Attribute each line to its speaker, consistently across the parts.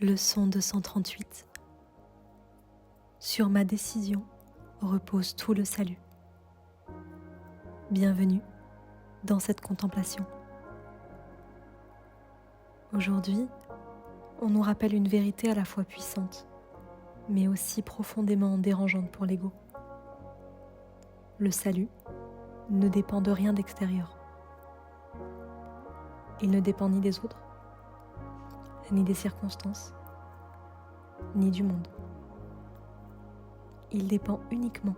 Speaker 1: Leçon 238. Sur ma décision repose tout le salut. Bienvenue dans cette contemplation. Aujourd'hui, on nous rappelle une vérité à la fois puissante, mais aussi profondément dérangeante pour l'ego. Le salut ne dépend de rien d'extérieur. Il ne dépend ni des autres, ni des circonstances, ni du monde. Il dépend uniquement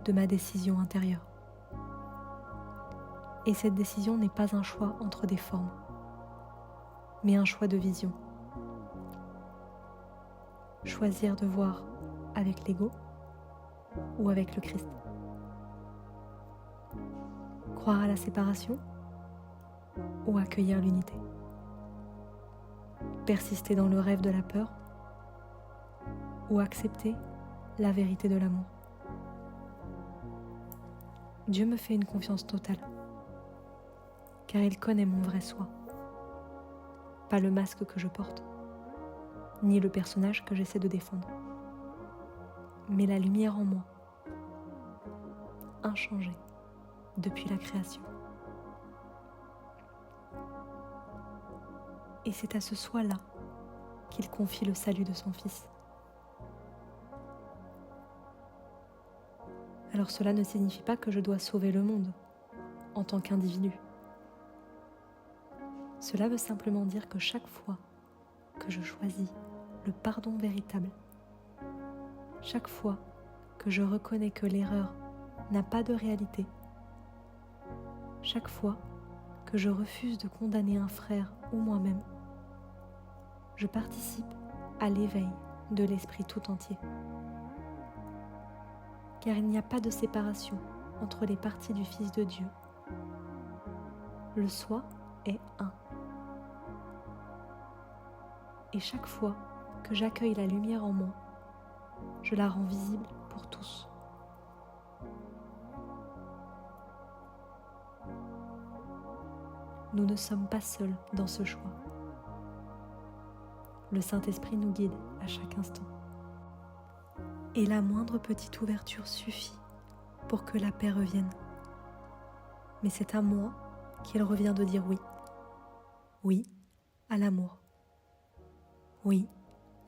Speaker 1: de ma décision intérieure. Et cette décision n'est pas un choix entre des formes, mais un choix de vision. Choisir de voir avec l'ego ou avec le Christ. Croire à la séparation ou accueillir l'unité. Persister dans le rêve de la peur ou accepter la vérité de l'amour. Dieu me fait une confiance totale, car il connaît mon vrai soi, pas le masque que je porte, ni le personnage que j'essaie de défendre, mais la lumière en moi, inchangée depuis la création. Et c'est à ce soi-là qu'il confie le salut de son Fils. Alors cela ne signifie pas que je dois sauver le monde en tant qu'individu. Cela veut simplement dire que chaque fois que je choisis le pardon véritable, chaque fois que je reconnais que l'erreur n'a pas de réalité, chaque fois que je refuse de condamner un frère ou moi-même, je participe à l'éveil de l'esprit tout entier. Car il n'y a pas de séparation entre les parties du Fils de Dieu. Le soi est un. Et chaque fois que j'accueille la lumière en moi, je la rends visible pour tous. Nous ne sommes pas seuls dans ce choix. Le Saint-Esprit nous guide à chaque instant. Et la moindre petite ouverture suffit pour que la paix revienne. Mais c'est à moi qu'il revient de dire oui. Oui à l'amour. Oui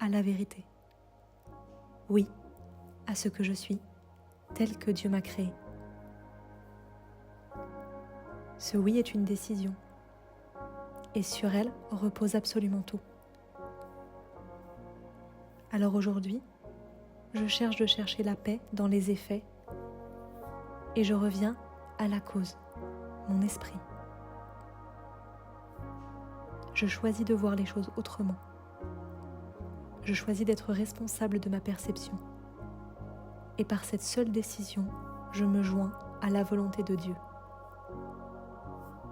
Speaker 1: à la vérité. Oui à ce que je suis, tel que Dieu m'a créé. Ce oui est une décision, et sur elle repose absolument tout. Alors aujourd'hui, je cherche de chercher la paix dans les effets, et je reviens à la cause, mon esprit. Je choisis de voir les choses autrement. Je choisis d'être responsable de ma perception. Et par cette seule décision, je me joins à la volonté de Dieu.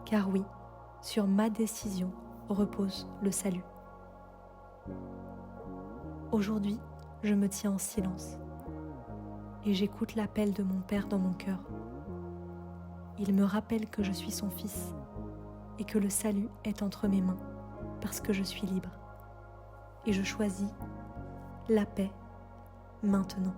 Speaker 1: Car oui, sur ma décision repose le salut. Aujourd'hui, je me tiens en silence et j'écoute l'appel de mon Père dans mon cœur. Il me rappelle que je suis son Fils et que le salut est entre mes mains parce que je suis libre. Et je choisis la paix maintenant.